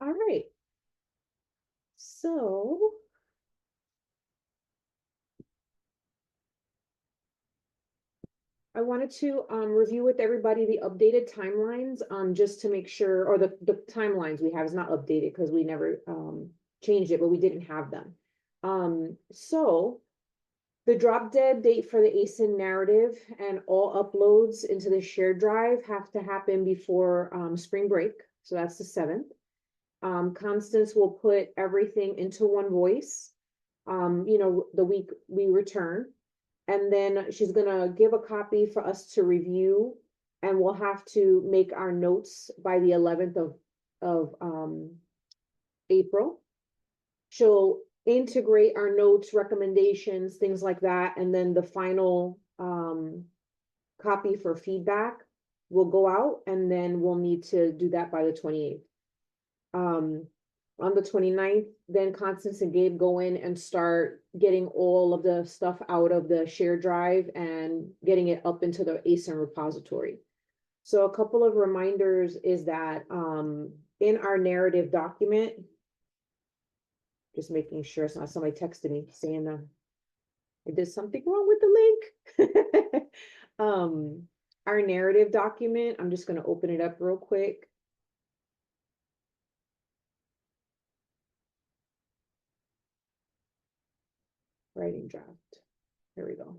All right. So I wanted to review with everybody the updated timelines, just to make sure, or the timelines we have is not updated because we never changed it, but we didn't have them. So the drop dead date for the ASIN narrative and all uploads into the shared drive have to happen before spring break. So that's the 7th. Constance will put everything into one voice, the week we return. And then she's gonna give a copy for us to review, and we'll have to make our notes by the 11th of April. She'll integrate our notes, recommendations, things like that, and then the final copy for feedback will go out, and then we'll need to do that by the 28th. On the 29th, then Constance and Gabe go in and start getting all of the stuff out of the shared drive and getting it up into the ASIN repository. So a couple of reminders is that in our narrative document, just making sure it's not somebody texted me saying I did something wrong with the link. Our narrative document, I'm just going to open it up real quick. Writing draft. Here we go.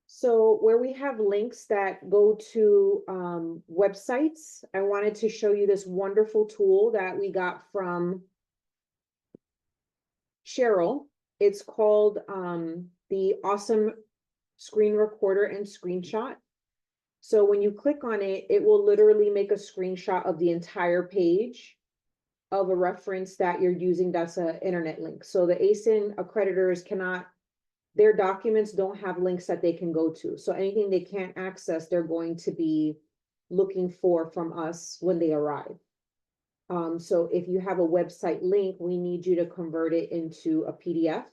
So where we have links that go to websites, I wanted to show you this wonderful tool that we got from Cheryl. It's called the Awesome Screen Recorder and Screenshot. So when you click on it, it will literally make a screenshot of the entire page of a reference that you're using that's an internet link. So the ASIN accreditors cannot, their documents don't have links that they can go to. So anything they can't access, they're going to be looking for from us when they arrive. So if you have a website link, we need you to convert it into a PDF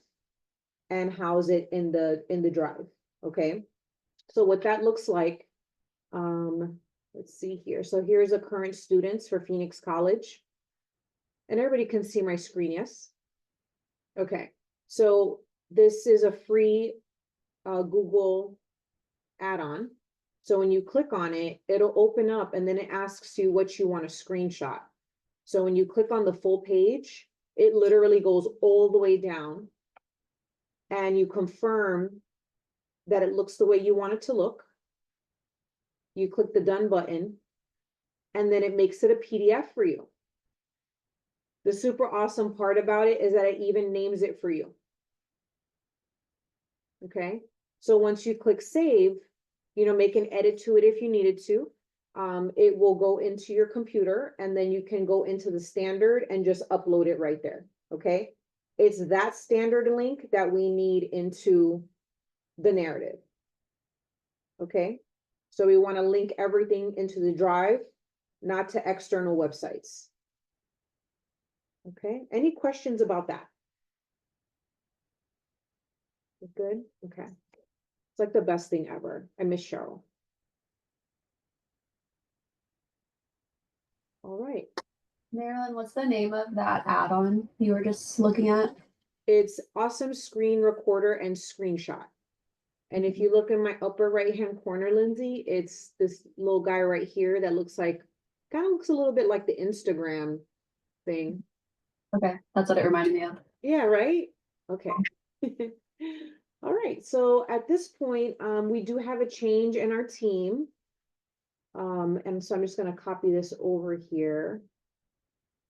and house it in the drive. Okay. So what that looks like, let's see here. So here's a current students for Phoenix College. And everybody can see my screen, yes? Okay. So this is a free Google add-on. So when you click on it, it'll open up and then it asks you what you want to screenshot. So when you click on the full page, it literally goes all the way down and you confirm that it looks the way you want it to look. You click the done button and then it makes it a PDF for you. The super awesome part about it is that it even names it for you. Okay, so once you click save, make an edit to it if you needed to. It will go into your computer and then you can go into the standard and just upload it right there. Okay, it's that standard link that we need into the narrative. Okay, so we want to link everything into the drive, not to external websites. Okay, any questions about that? Good, okay. It's like the best thing ever. I miss Cheryl. All right. Marilyn, what's the name of that add-on you were just looking at? It's Awesome Screen Recorder and Screenshot. And if you look in my upper right-hand corner, Lindsay, it's this little guy right here that looks like, kind of looks a little bit like the Instagram thing. Okay, that's what it reminded me of. Yeah, right? Okay. All right, so at this point, we do have a change in our team. And so I'm just gonna copy this over here.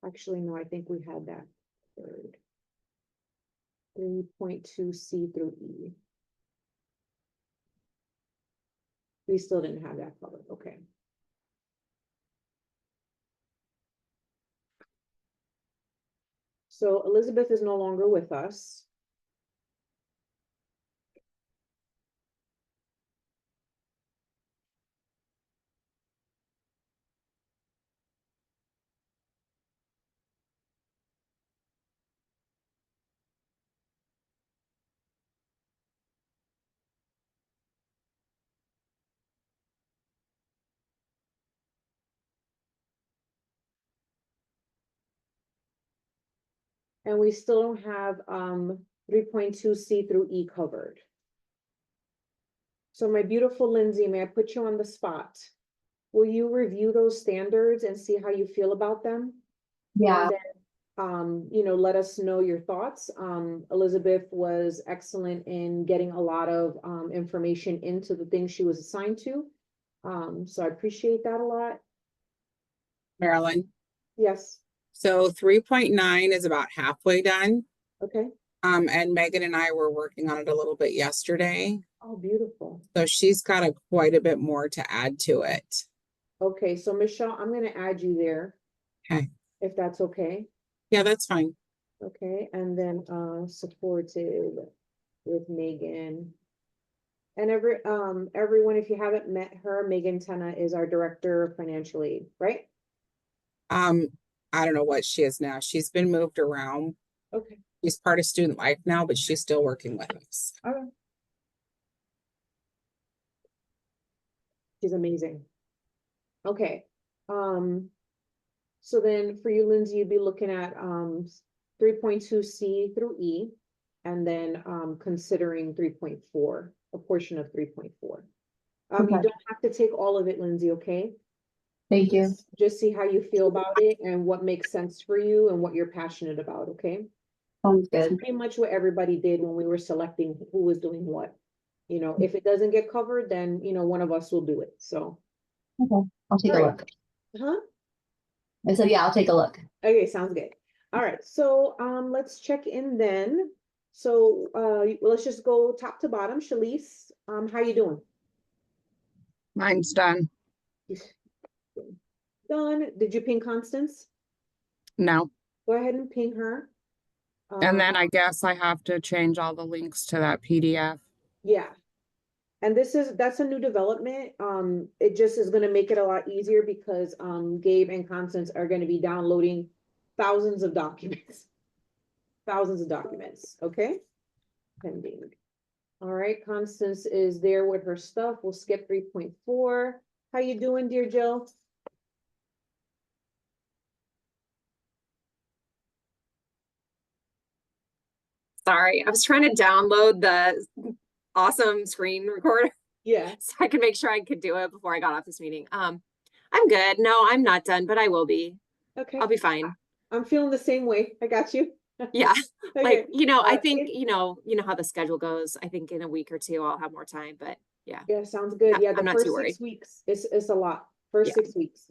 Actually, no, I think we had that third. 3.2C through E. We still didn't have that covered, okay. So Elizabeth is no longer with us. And we still don't have 3.2C through E covered. So my beautiful Lindsay, may I put you on the spot? Will you review those standards and see how you feel about them? Yeah. And then, let us know your thoughts. Elizabeth was excellent in getting a lot of information into the things she was assigned to. So I appreciate that a lot. Marilyn. Yes, So 3.9 is about halfway done. okay. And Megan and I were working on it a little bit yesterday. Oh, beautiful. So she's got quite a bit more to add to it. Okay, so Michelle, I'm gonna add you there, Okay. if that's okay. Yeah, that's fine. Okay, and then supported with Megan. And everyone, if you haven't met her, Megan Tenna is our Director of Financial Aid, right? I don't know what she is now. She's been moved around. Okay. She's part of student life now, but she's still working with us. All right. She's amazing. Okay. So then for you, Lindsay, you'd be looking at 3.2C through E, and then considering 3.4, a portion of 3.4. You Okay. don't have to take all of it, Lindsay, okay? Thank you. Just see how you feel about it and what makes sense for you and what you're passionate about, okay? Sounds good. Pretty much what everybody did when we were selecting who was doing what. If it doesn't get covered, then, one of us will do it, so. Okay. I'll take a Right. look. Huh? I said, yeah, I'll take a look. Okay, sounds good. All right, so let's check in then. So let's just go top to bottom. Shalice, how you doing? Mine's done. Done. Did you ping Constance? No. Go ahead and ping her. And then I guess I have to change all the links to that PDF. Yeah. And that's a new development. It just is gonna make it a lot easier because Gabe and Constance are gonna be downloading thousands of documents. Thousands of documents, okay? Pending. All right, Constance is there with her stuff. We'll skip 3.4. How you doing, dear Jill? Sorry, I was trying to download the awesome screen recorder Yeah, so I could make sure I could do it before I got off this meeting. I'm good. No, I'm not done, but I will be. okay. I'll be fine. I'm feeling the same way. I got you. Yeah. Okay. Like, I think, it- you know how the schedule goes. I think in a week or two I'll have more time, but yeah. Yeah, sounds good. Yeah, the I'm not too first worried. 6 weeks is a lot. First Yeah. 6 weeks.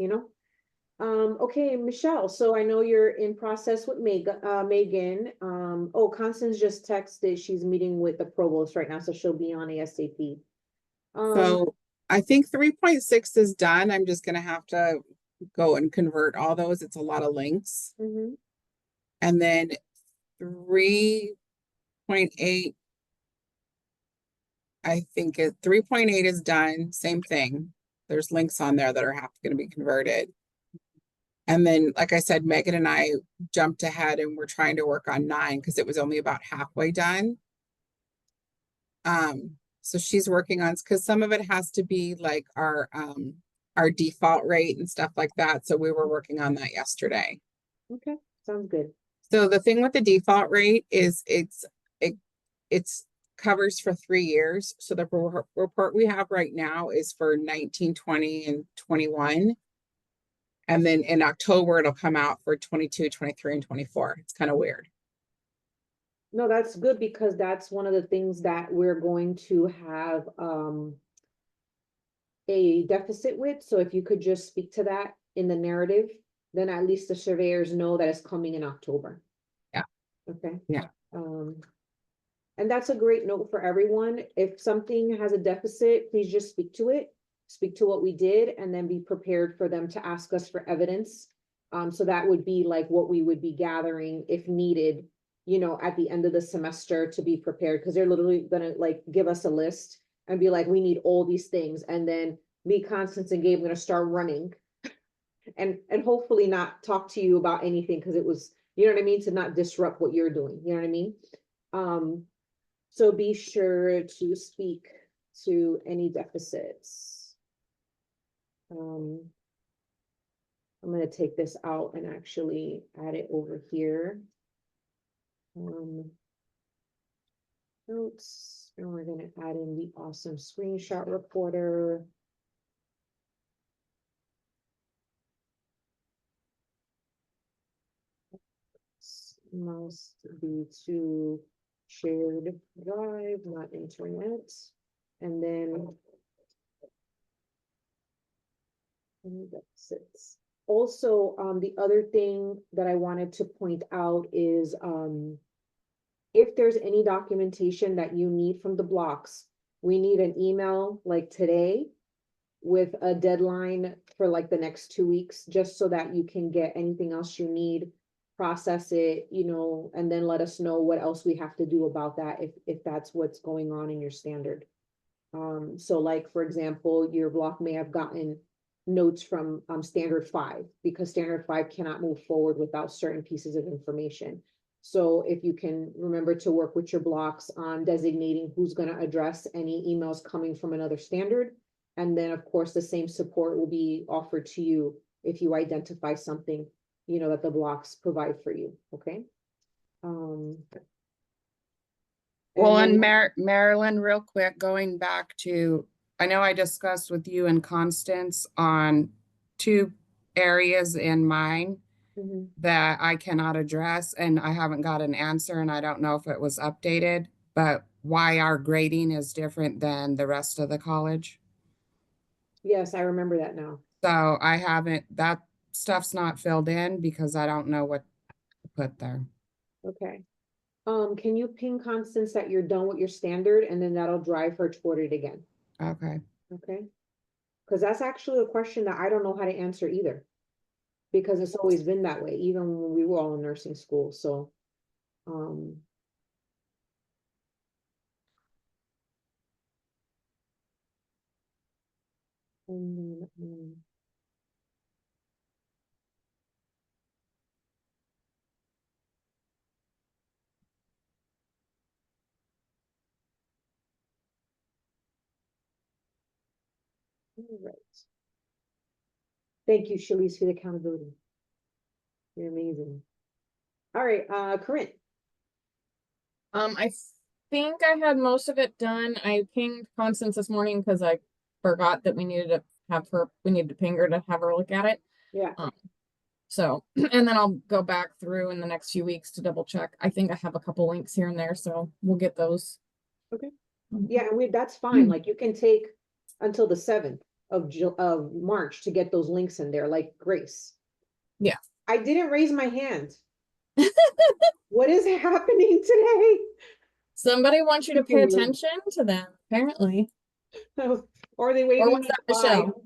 Okay, Michelle, so I know you're in process with Megan. Oh, Constance just texted, she's meeting with the provost right now, so she'll be on ASAP. So I think 3.6 is done. I'm just gonna have to go and convert all those. It's a lot of links. Mhm. And then 3.8, I think 3.8 is done. Same thing. There's links on there that are going to be converted. And then, like I said, Megan and I jumped ahead and we're trying to work on 9 because it was only about halfway done. So she's working on, because some of it has to be like our default rate and stuff like that. So we were working on that yesterday. Okay, sounds good. So the thing with the default rate is it's covers for 3 years. So the report we have right now is for 19, 20, and 21. And then in October, it'll come out for 22, 23, and 24. It's kind of weird. No, that's good because that's one of the things that we're going to have a deficit with. So if you could just speak to that in the narrative, then at least the surveyors know that it's coming in October. Yeah. Okay. Yeah. And that's a great note for everyone. If something has a deficit, please just speak to it. Speak to what we did and then be prepared for them to ask us for evidence. So that would be like what we would be gathering if needed, at the end of the semester to be prepared, because they're literally gonna like give us a list and be like, we need all these things. And then me, Constance, and Gabe gonna start running and hopefully not talk to you about anything because it was, you know what I mean, to not disrupt what you're doing. You know what I mean? So be sure to speak to any deficits. I'm going to take this out and actually add it over here. Notes, and we're gonna add in the awesome screenshot recorder. Must be to shared drive, not internet. And then. And that's it. Also, the other thing that I wanted to point out is, if there's any documentation that you need from the blocks, we need an email like today with a deadline for like the next 2 weeks, just so that you can get anything else you need, process it, and then let us know what else we have to do about that if that's what's going on in your standard. So like, for example, your block may have gotten notes from standard 5, because standard 5 cannot move forward without certain pieces of information. So if you can remember to work with your blocks on designating who's going to address any emails coming from another standard. And then, of course, the same support will be offered to you if you identify something, that the blocks provide for you. Okay. Well, and and then- Marilyn, real quick, going back to, I know I discussed with you and Constance on 2 areas in mine Mhm. that I cannot address, and I haven't got an answer, and I don't know if it was updated, but why our grading is different than the rest of the college. Yes, I remember that now. So I haven't, that stuff's not filled in because I don't know what to put there. Okay. Can you ping Constance that you're done with your standard, and then that'll drive her toward it again? Okay. Okay. Because that's actually a question that I don't know how to answer either. Because it's always been that way, even when we were all in nursing school, so. And then, all right. Thank you, Shalice, for the accountability. You're amazing. All right, Corinne. I think I had most of it done. I pinged Constance this morning because I forgot that we needed to ping her to have her look at it. Yeah. So, and then I'll go back through in the next few weeks to double check. I think I have a couple links here and there, so we'll get those. Okay. Yeah, and that's fine. Like, you can take until the 7th of March to get those links in there, like Grace. Yeah. I didn't raise my hand. What is happening today? Somebody wants you to pay People- attention to them, apparently. Or are they Or waving was me that goodbye? Michelle?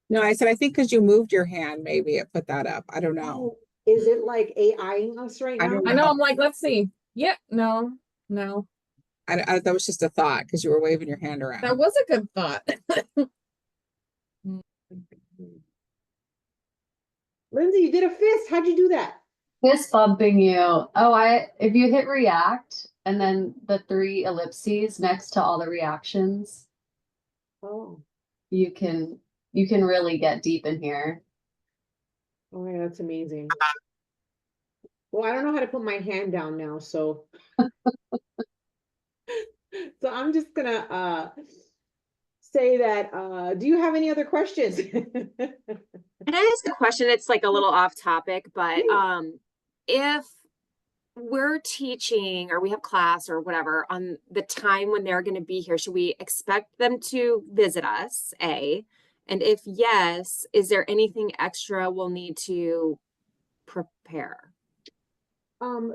No, I said, I think because you moved your hand, maybe it put that up. I don't know. Oh, is it like AI-ing us right I now? don't I know, I'm like, let's see. Yeah, no. That was just a thought because you were waving your hand around. That was a good thought. Lindsay, you did a fist. How'd you do that? Fist bumping you. Oh, if you hit react and then the 3 ellipses next to all the reactions, Oh, you can really get deep in here. oh yeah, that's amazing. Well, I don't know how to put my hand down now, so. So I'm just gonna say that, do you have any other questions? Can I ask a question? It's like a little off topic, but Yeah. if we're teaching or we have class or whatever on the time when they're going to be here, should we expect them to visit us? A, and if yes, is there anything extra we'll need to prepare?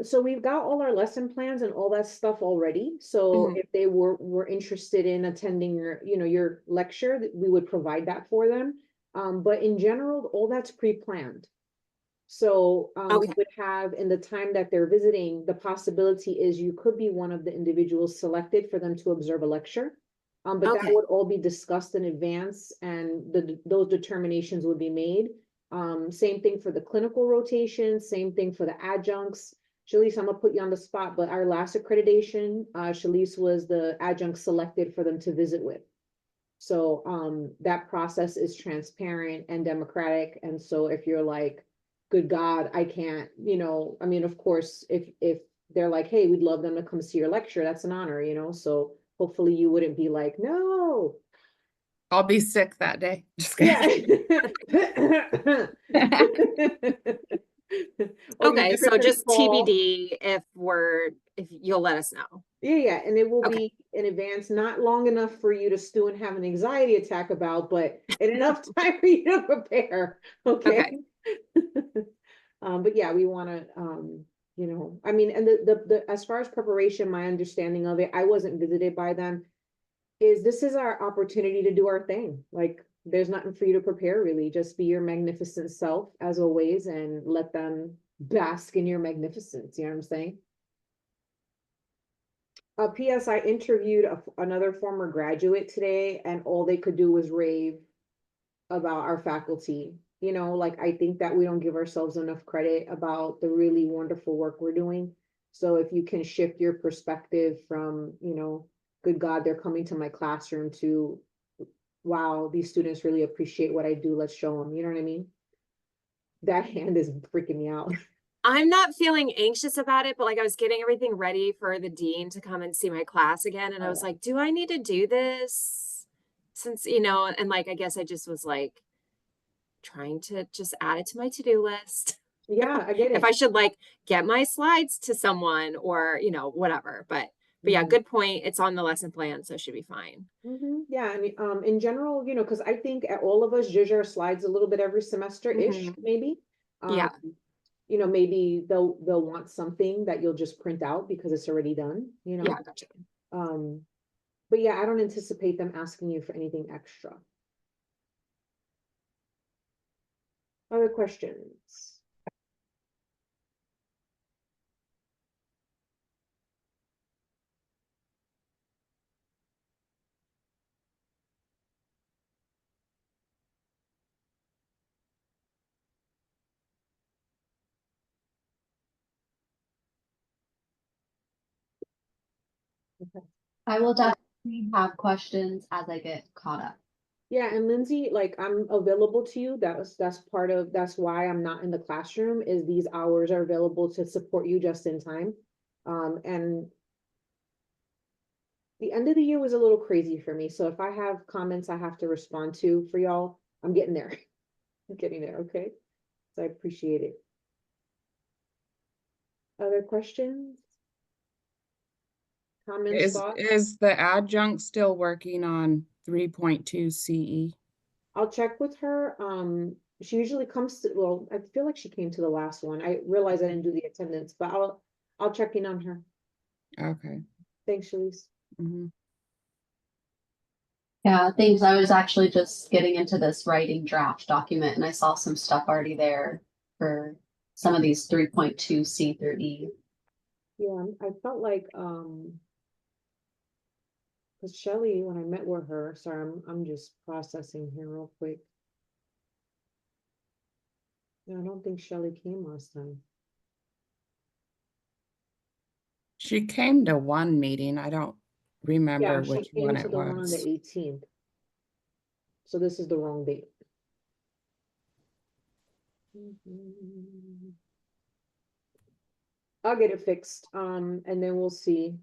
So we've got all our lesson plans and all that stuff already. So Mhm. if they were interested in attending your lecture, we would provide that for them. But in general, all that's pre-planned. So we Okay. would have, in the time that they're visiting, the possibility is you could be one of the individuals selected for them to observe a lecture. But that Okay. would all be discussed in advance, and those determinations would be made. Same thing for the clinical rotation, same thing for the adjuncts. Shalice, I'm gonna put you on the spot, but our last accreditation, Shalice was the adjunct selected for them to visit with. So that process is transparent and democratic. And so if you're like, good God, I can't, I mean, of course, if they're like, hey, we'd love them to come see your lecture. That's an honor, you know, so hopefully you wouldn't be like, no. I'll be sick that day. Just Yeah. kidding. Or you Okay, so trip and just fall. TBD if you'll let us know. Yeah, and it will Okay. be in advance, not long enough for you to stew and have an anxiety attack about, but in enough time for you to prepare, okay? But yeah, we wanna, you know, I mean, and the, as far as preparation, my understanding of it, I wasn't visited by them, is this is our opportunity to do our thing. Like, there's nothing for you to prepare really, just be your magnificent self as always and let them bask in your magnificence, you know what I'm saying? P.S. I interviewed another former graduate today, and all they could do was rave about our faculty. You know, like I think that we don't give ourselves enough credit about the really wonderful work we're doing. So if you can shift your perspective from, you know, good God, they're coming to my classroom to, wow, these students really appreciate what I do. Let's show them. You know what I mean? That hand is freaking me out. I'm not feeling anxious about it, but like I was getting everything ready for the dean to come and see my class again. And I was like, do I need to do this? Since, you know, and like, I guess I just was like trying to just add it to my to-do list. Yeah, I get If I it. should like get my slides to someone or, you know, whatever. But yeah, Mhm. good point. It's on the lesson plan, so it should be fine. Yeah, I mean, in general, you know, because I think all of us judge our slides a little bit every semester-ish, Mhm. maybe. Um, Yeah. you know, maybe they'll want something that you'll just print out because it's already done, you know. Yeah, gotcha. Um, but yeah, I don't anticipate them asking you for anything extra. Other questions? Okay. I will definitely have questions as I get caught up. Yeah, and Lindsay, like I'm available to you. That's part of that's why I'm not in the classroom, is these hours are available to support you just in time. And the end of the year was a little crazy for me. So if I have comments I have to respond to for y'all, I'm getting there. I'm getting there, okay? So I appreciate it. Other questions? Comments, thoughts? Is the adjunct still working on 3.2 CE? I'll check with her. She usually comes to, well, I feel like she came to the last one. I realized I didn't do the attendance, but I'll check in on her. Okay. Thanks, Shalice. Mhm. Yeah, thanks. I was actually just getting into this writing draft document and I saw some stuff already there for some of these 3.2 C through E. Yeah, I felt like because Shelly, when I met with her, sorry, I'm just processing here real quick. Yeah, I don't think Shelly came last time. She came to one meeting. I don't remember Yeah, she which came one to it the one on the was. 18th. So this is the wrong date. I'll get it fixed. And then we'll see.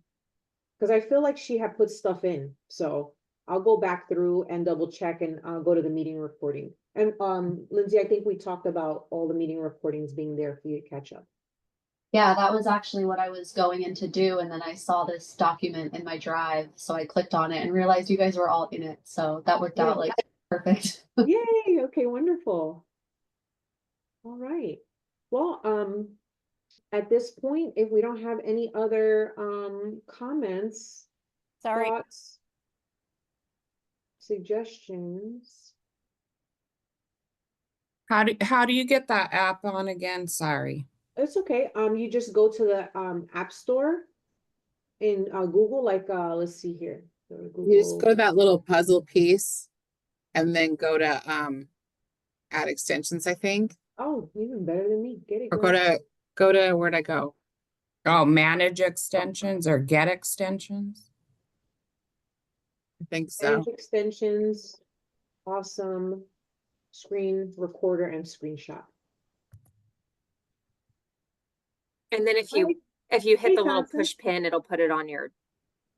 Because I feel like she had put stuff in. So I'll go back through and double check and go to the meeting recording. And Lindsay, I think we talked about all the meeting recordings being there for you to catch up. Yeah, that was actually what I was going in to do. And then I saw this document in my drive. So I clicked on it and realized you guys were all in it. So that worked Yeah. out like perfect. Yay. Okay, wonderful. All right. Well, at this point, if we don't have any other comments, Sorry. thoughts, suggestions. How do you get that app on again? Sorry. It's okay. You just go to the App Store in Google, like let's see here. Go to You just Google. go to that little puzzle piece and then go to add extensions, I think. Oh, even better than me. Get it, Or girl. go to where'd I go? Oh, manage extensions or get extensions. I think Manage so. extensions, awesome, screen recorder and screenshot. And then if you If you hit Hey, the little Constance. push pin, it'll put it on your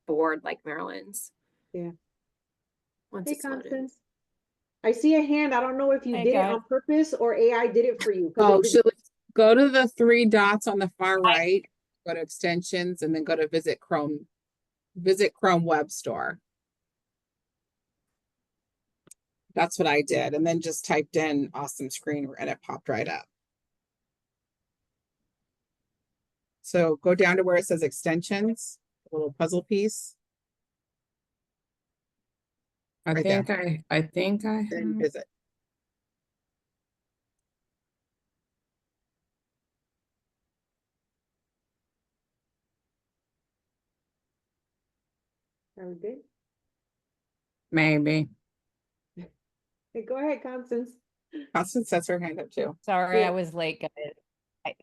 board like Marilyn's. Yeah. Once Hey, it's loaded. Constance. I see a hand. I don't know if you Hey, did it guys. on purpose or AI did it for you. 'Cause Oh, it did- go to the three dots on the far right, go to extensions, and then go to visit Chrome Web Store. That's what I did, and then just typed in awesome screen and it popped right up. So go down to where it says extensions, a little puzzle piece. I Right think there. I think I Then have. visit. Are we good? Maybe. Hey, go ahead, Constance. Constance sets her hand up too. Sorry, Yeah. I was late, guys.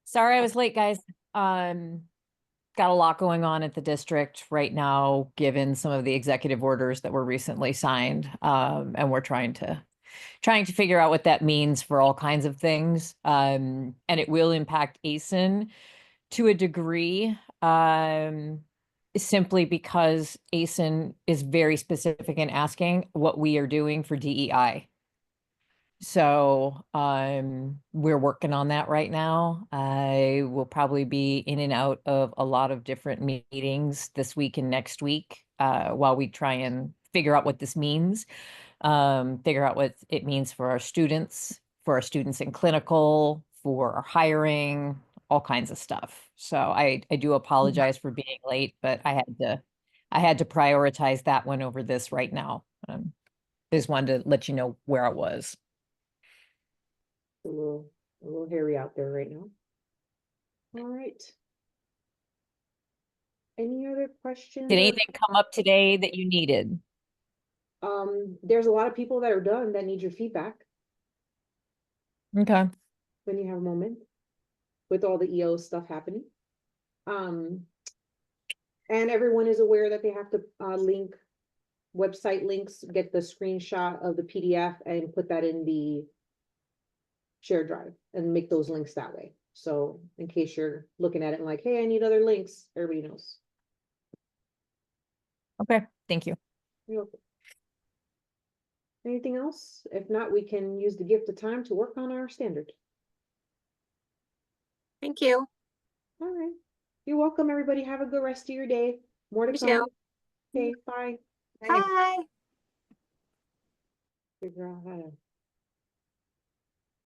Sorry, I was late, guys. Got a lot going on at the district right now, given some of the executive orders that were recently signed. And we're trying to figure out what that means for all kinds of things. And it will impact ASIN to a degree. Simply because ASIN is very specific in asking what we are doing for DEI. So we're working on that right now. I will probably be in and out of a lot of different meetings this week and next week while we try and figure out what this means, figure out what it means for our students in clinical, for our hiring, all kinds of stuff. So I do apologize for being late, but I had to prioritize that one over this right now. Just wanted to let you know where I was. A little hairy out there right now. All right. Any other questions? Did or- anything come up today that you needed? There's a lot of people that are done that need your feedback Okay. when you have a moment with all the EO stuff happening. And everyone is aware that they have to link website links, get the screenshot of the PDF and put that in the shared drive and make those links that way. So in case you're looking at it and like, hey, I need other links, everybody knows. Okay. Thank you. You're welcome. Anything else? If not, we can use the gift of time to work on our standard. Thank you. All right. You're welcome, everybody. Have a good rest of your day. More to You come. too. Okay, bye. Bye. Figure out how to